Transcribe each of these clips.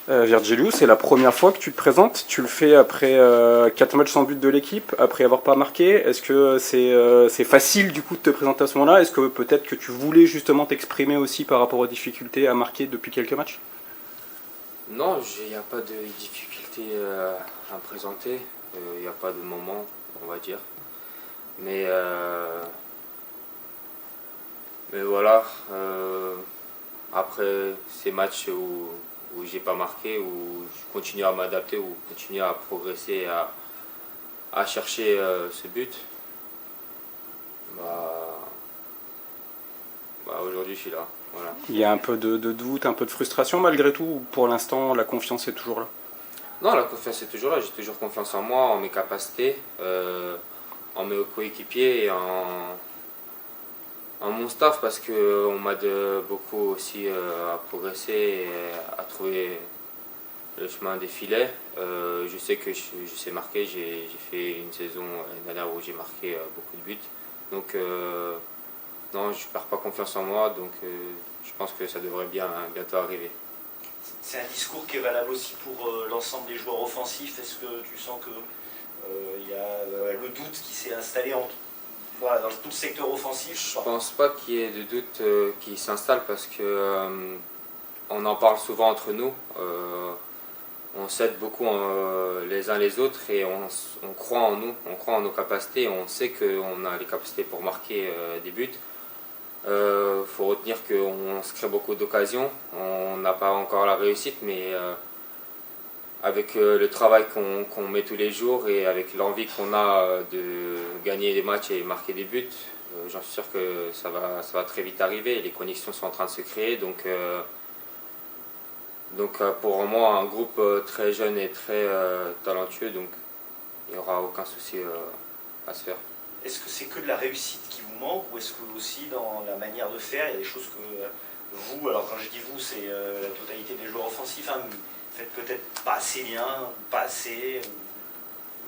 Virgilius, c'est la première fois que tu te présentes. Tu le fais après 4 matchs sans but de l'équipe, après avoir pas marqué. Est-ce que c'est facile du coup de te présenter à ce moment-là? Est-ce que peut-être que tu voulais justement t'exprimer aussi par rapport aux difficultés à marquer depuis quelques matchs? Non, il n'y a pas de difficulté à me présenter. Il n'y a pas de moment, on va dire. Mais, euh, mais voilà, après ces matchs où j'ai pas marqué, où je continue à m'adapter, où je continue à progresser, à chercher ce but, bah, aujourd'hui je suis là. Voilà. Il y a un peu de doute, un peu de frustration malgré tout, ou pour l'instant la confiance est toujours là? Non, la confiance est toujours là. J'ai toujours confiance en moi, en mes capacités, en mes coéquipiers et en mon staff parce qu'on m'aide beaucoup aussi à progresser et à trouver le chemin des filets. Je sais que je sais marquer. J'ai fait une saison l'année dernière où j'ai marqué beaucoup de buts. Donc non, je ne perds pas confiance en moi. Donc je pense que ça devrait bientôt arriver. C'est un discours qui est valable aussi pour l'ensemble des joueurs offensifs. Est-ce que tu sens que y a le doute qui s'est installé voilà, dans tout le secteur offensif? Je pense pas qu'il y ait de doute qui s'installe parce que on en parle souvent entre nous. On s'aide beaucoup les uns les autres et on croit en nous, on croit en nos capacités. On sait qu'on a les capacités pour marquer des buts. Faut retenir qu'on se crée beaucoup d'occasions. On n'a pas encore la réussite, mais avec le travail qu'on met tous les jours et avec l'envie qu'on a de gagner des matchs et marquer des buts, j'en suis sûr que ça va très vite arriver. Les connexions sont en train de se créer. Donc pour moi, un groupe très jeune et très talentueux, donc il n'y aura aucun souci à se faire. Est-ce que c'est que de la réussite qui vous manque ou est-ce que aussi dans la manière de faire, il y a des choses que vous, alors quand je dis vous, c'est la totalité des joueurs offensifs, hein, faites peut-être pas assez bien, pas assez.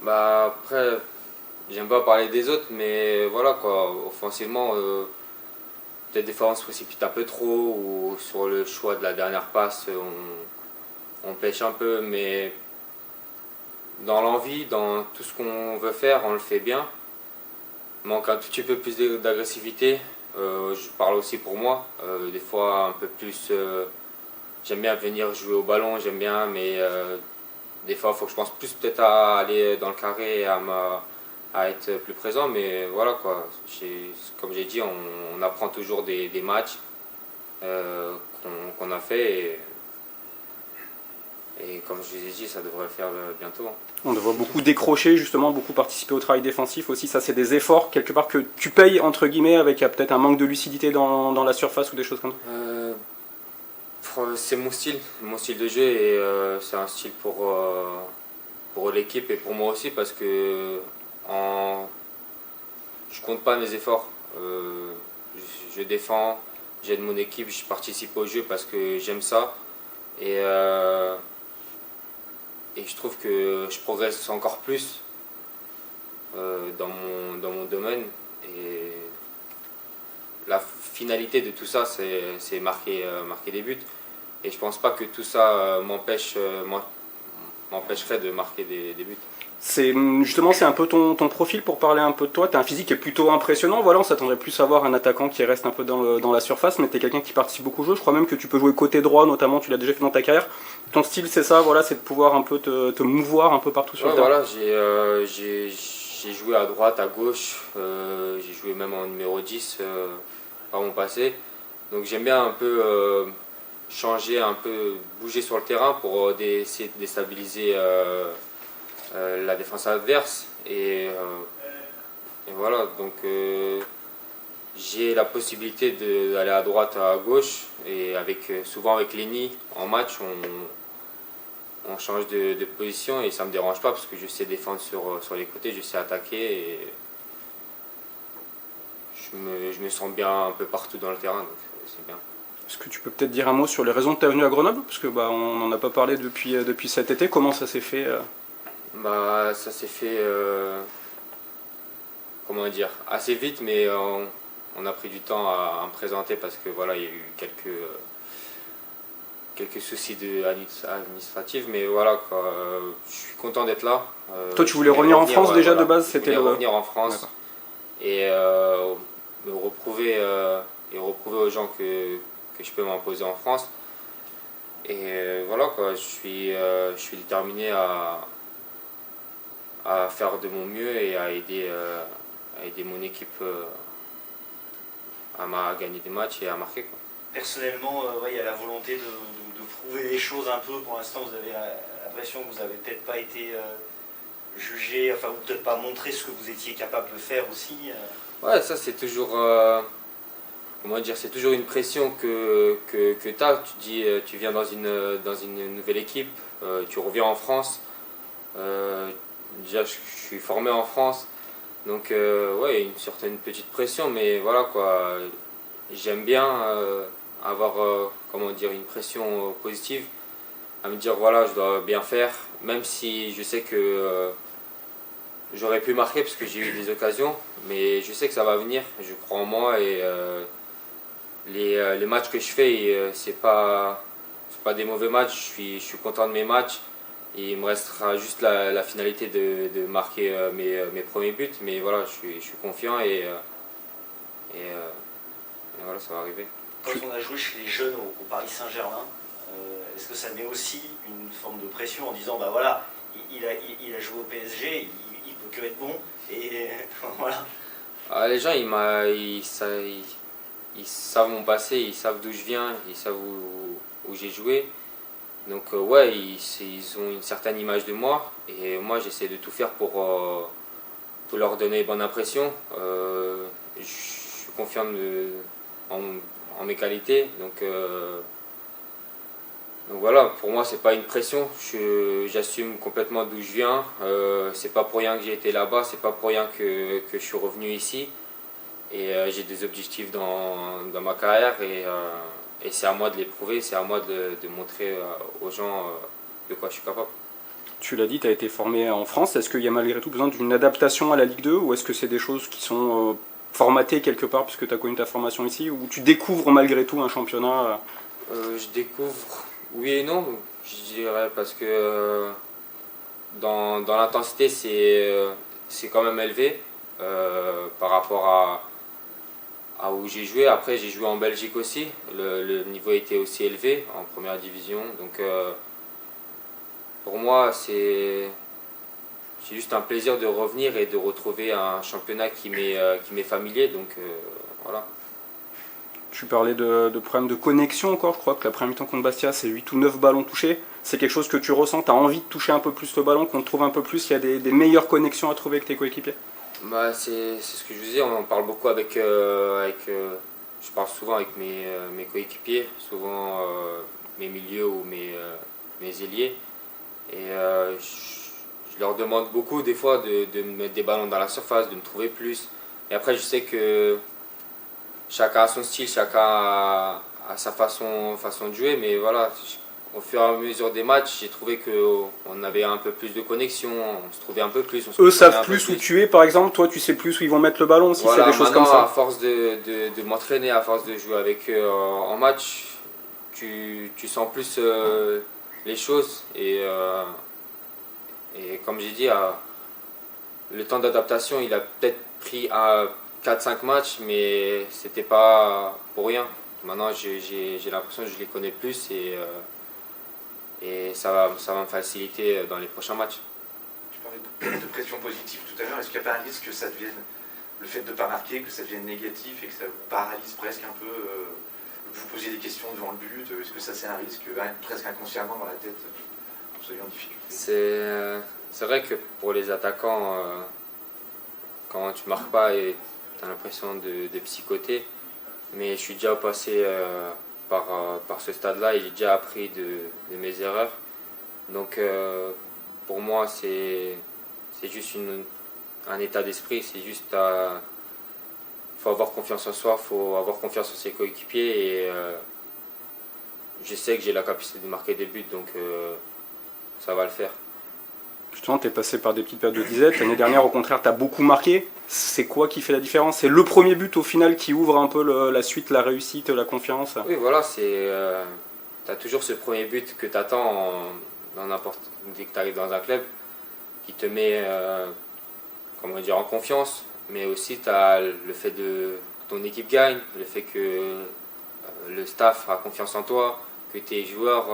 Bah après, j'aime pas parler des autres, mais voilà quoi, offensivement, peut-être des fois on se précipite un peu trop ou sur le choix de la dernière passe, on pêche un peu, mais dans l'envie, dans tout ce qu'on veut faire, on le fait bien. Il manque un tout petit peu plus d'agressivité. Je parle aussi pour moi. Des fois un peu plus. J'aime bien venir jouer au ballon, j'aime bien, mais des fois il faut que je pense plus peut-être à aller dans le carré et à être plus présent. Mais voilà quoi. Comme j'ai dit, on apprend toujours des matchs qu'on a fait. Et comme je vous ai dit, ça devrait le faire bientôt. On te voit beaucoup décrocher, justement, beaucoup participer au travail défensif aussi. Ça, c'est des efforts, quelque part, que tu payes, entre guillemets, avec peut-être un manque de lucidité dans la surface ou des choses comme ça. C'est mon style de jeu et c'est un style pour l'équipe et pour moi aussi parce que je compte pas mes efforts. Je défends, j'aide mon équipe, je participe au jeu parce que j'aime ça. Et je trouve que je progresse encore plus dans mon domaine. Et la finalité de tout ça, c'est marquer des buts. Et je pense pas que tout ça m'empêcherait de marquer des buts. Justement, c'est un peu ton profil pour parler un peu de toi. Tu as un physique qui est plutôt impressionnant. Voilà, on s'attendrait plus à voir un attaquant qui reste un peu dans la surface, mais tu es quelqu'un qui participe beaucoup au jeu. Je crois même que tu peux jouer côté droit, notamment, tu l'as déjà fait dans ta carrière. Ton style, c'est ça, voilà, c'est de pouvoir un peu te mouvoir un peu partout sur le terrain. Voilà, j'ai joué à droite, à gauche, j'ai joué même en numéro 10 par mon passé. Donc j'aime bien un peu changer, un peu bouger sur le terrain pour essayer de déstabiliser la défense adverse. Et voilà, donc j'ai la possibilité d'aller à droite, à gauche. Et souvent avec Lenny, en match, on change de position et ça me dérange pas parce que je sais défendre sur les côtés, je sais attaquer et je me sens bien un peu partout dans le terrain, donc c'est bien. Est-ce que tu peux peut-être dire un mot sur les raisons de ta venue à Grenoble? Parce que on n'en a pas parlé depuis cet été. Comment ça s'est fait Ça s'est fait, comment dire, assez vite, mais on a pris du temps à me présenter parce que voilà, il y a eu quelques soucis administratifs, mais voilà, quoi, je suis content d'être là. Toi, tu voulais revenir en France déjà de base, c'était revenir en France et me reprouver aux gens que je peux m'imposer en France. Et voilà, quoi, je suis déterminé à faire de mon mieux et à aider mon équipe à gagner des matchs et à marquer, quoi. Personnellement, il y a la volonté de prouver des choses un peu. Pour l'instant, vous avez l'impression que vous n'avez peut-être pas été jugé, enfin, ou peut-être pas montré ce que vous étiez capable de faire aussi. Ouais, ça c'est toujours, comment dire, c'est toujours une pression que tu as. Tu dis, tu viens dans une nouvelle équipe, tu reviens en France. Déjà, je suis formé en France, donc ouais, une certaine petite pression, mais voilà quoi. J'aime bien avoir, comment dire, une pression positive, à me dire voilà, je dois bien faire, même si je sais que j'aurais pu marquer parce que j'ai eu des occasions, mais je sais que ça va venir, je crois en moi et les matchs que je fais, c'est pas des mauvais matchs, je suis content de mes matchs. Et il me restera juste la finalité de marquer mes premiers buts, mais voilà, je suis confiant et voilà, ça va arriver. Quand on a joué chez les jeunes au Paris Saint-Germain, est-ce que ça met aussi une forme de pression en disant bah voilà, il a joué au PSG, il peut que être bon et voilà. Ah, les gens ils savent mon passé, ils savent d'où je viens, ils savent où j'ai joué. Donc ouais, ils ont une certaine image de moi et moi j'essaie de tout faire pour leur donner bonne impression. Je suis confiant en mes qualités, donc voilà, pour moi c'est pas une pression, j'assume complètement d'où je viens, c'est pas pour rien que j'ai été là-bas, c'est pas pour rien que je suis revenu ici et j'ai des objectifs dans ma carrière et c'est à moi de les prouver, c'est à moi de montrer aux gens de quoi je suis capable. Tu l'as dit, tu as été formé en France. Est-ce qu'il y a malgré tout besoin d'une adaptation à la Ligue 2 ou est-ce que c'est des choses qui sont formatées quelque part puisque tu as connu ta formation ici ou tu découvres malgré tout un championnat Je découvre, oui et non, je dirais, parce que dans l'intensité c'est quand même élevé par rapport à où j'ai joué. Après j'ai joué en Belgique aussi, le niveau était aussi élevé en première division, donc pour moi c'est juste un plaisir de revenir et de retrouver un championnat qui m'est familier, donc voilà. Tu parlais de problèmes de connexion encore, je crois que la première mi-temps contre Bastia c'est 8 ou 9 ballons touchés, c'est quelque chose que tu ressens, tu as envie de toucher un peu plus le ballon, qu'on te trouve un peu plus, il y a des meilleures connexions à trouver avec tes coéquipiers? Bah, c'est ce que je vous disais, on en parle beaucoup je parle souvent avec mes coéquipiers, souvent mes milieux ou mes ailiers. Et je leur demande beaucoup des fois de me mettre des ballons dans la surface, de me trouver plus. Et après je sais que chacun a son style, chacun a sa façon de jouer, mais voilà, au fur et à mesure des matchs, j'ai trouvé qu'on avait un peu plus de connexion, on se trouvait un peu plus. Eux savent plus où tu es, par exemple, toi tu sais plus où ils vont mettre le ballon, si voilà, c'est des choses comme ça. À force de m'entraîner, à force de jouer avec eux en match, tu sens plus les choses. Et comme j'ai dit, le temps d'adaptation, il a peut-être pris 4-5 matchs, mais c'était pas pour rien. Maintenant, j'ai l'impression que je les connais plus et ça va me faciliter dans les prochains matchs. Tu parlais de pression positive tout à l'heure. Est-ce qu'il n'y a pas un risque que ça devienne, le fait de ne pas marquer, que ça devienne négatif et que ça vous paralyse presque un peu, vous posiez des questions devant le but? Est-ce que ça c'est un risque presque inconsciemment dans la tête, vous soyez en difficulté? C'est vrai que pour les attaquants, quand tu marques pas, tu as l'impression de psychoter. Mais je suis déjà passé par ce stade-là et j'ai déjà appris de mes erreurs. Donc pour moi, c'est juste un état d'esprit. C'est juste faut avoir confiance en soi, faut avoir confiance en ses coéquipiers. Et je sais que j'ai la capacité de marquer des buts, donc ça va le faire. Justement, tu es passé par des petites périodes de disette. L'année dernière, au contraire, tu as beaucoup marqué. C'est quoi qui fait la différence? C'est le premier but au final qui ouvre un peu la suite, la réussite, la confiance? Oui, voilà, tu as toujours ce premier but que tu attends dès que tu arrives dans un club, qui te met comment dire, en confiance, mais aussi tu as le fait que ton équipe gagne, le fait que le staff a confiance en toi, que tes joueurs,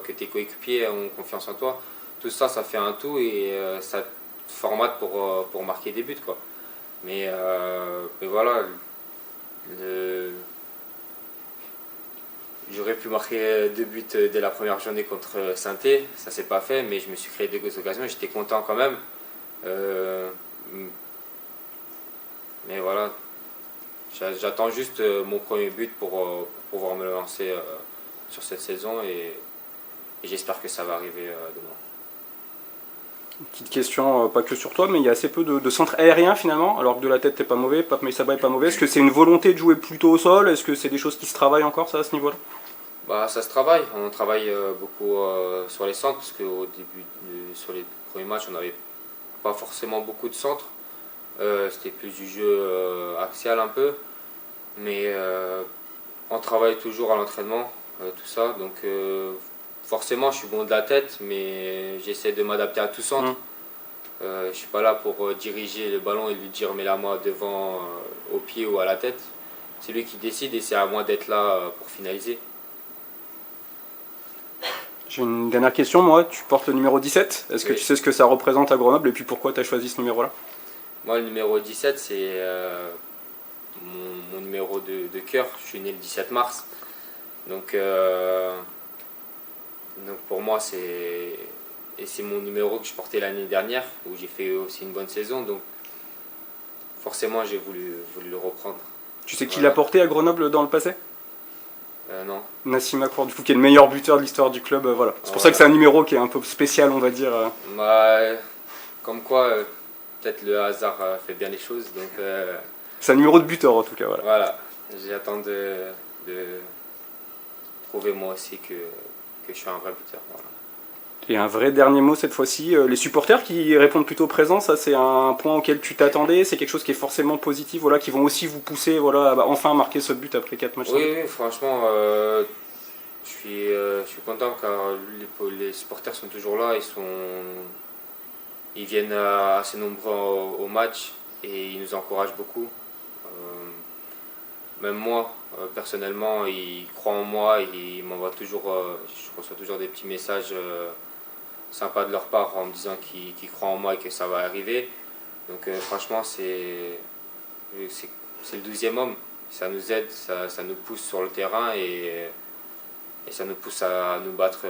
que tes coéquipiers ont confiance en toi. Tout ça, ça fait un tout et ça te formate pour marquer des buts, quoi. Mais voilà, j'aurais pu marquer 2 buts dès la première journée contre Saint-Étienne, ça s'est pas fait, mais je me suis créé 2 occasions et j'étais content quand même. Mais voilà, j'attends juste mon premier but pour pouvoir me lancer sur cette saison et j'espère que ça va arriver demain. Une petite question, pas que sur toi, mais il y a assez peu de centres aériens finalement, alors que de la tête t'es pas mauvais, Pape Meissaba est pas mauvais. Est-ce que c'est une volonté de jouer plutôt au sol? Est-ce que c'est des choses qui se travaillent encore ça à ce niveau-là? Bah, ça se travaille, on travaille beaucoup sur les centres, parce qu'au début, sur les premiers matchs, on n'avait pas forcément beaucoup de centres. C'était plus du jeu axial un peu, mais on travaille toujours à l'entraînement, tout ça. Donc forcément, je suis bon de la tête, mais j'essaie de m'adapter à tout centre. Je suis pas là pour diriger le ballon et lui dire mets-la moi devant, au pied ou à la tête. C'est lui qui décide et c'est à moi d'être là pour finaliser. J'ai une dernière question, moi, tu portes le numéro 17. Est-ce que Oui. tu sais ce que ça représente à Grenoble et puis pourquoi tu as choisi ce numéro-là? Moi, le numéro 17, c'est mon numéro de cœur. Je suis né le 17 mars. Donc pour moi, c'est mon numéro que je portais l'année dernière, où j'ai fait aussi une bonne saison. Donc forcément, j'ai voulu le reprendre. Tu sais qui Voilà. l'a porté à Grenoble dans le passé? Non. Nassim Akrour, du coup, qui est le meilleur buteur de l'histoire du club. Voilà. C'est pour ça Voilà. que c'est un numéro qui est un peu spécial, on va dire. Bah, comme quoi, peut-être le hasard fait bien les choses. Donc C'est un numéro de buteur en tout cas. Voilà. voilà, j'attends de prouver moi aussi que je suis un vrai buteur. Voilà. Et un vrai dernier mot cette fois-ci, les supporters qui répondent plutôt présents, ça c'est un point auquel tu t'attendais, c'est quelque chose qui est forcément positif, voilà, qui vont aussi vous pousser voilà, à enfin marquer ce but après 4 matchs. Oui, franchement, je suis content car les supporters sont toujours là, ils viennent assez nombreux au match et ils nous encouragent beaucoup. Même moi, personnellement, ils croient en moi, ils m'envoient toujours, je reçois toujours des petits messages sympas de leur part en me disant qu'ils croient en moi et que ça va arriver. Donc franchement, c'est le 12e homme. Ça nous aide, ça nous pousse sur le terrain et ça nous pousse à nous battre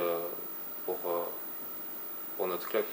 pour notre club.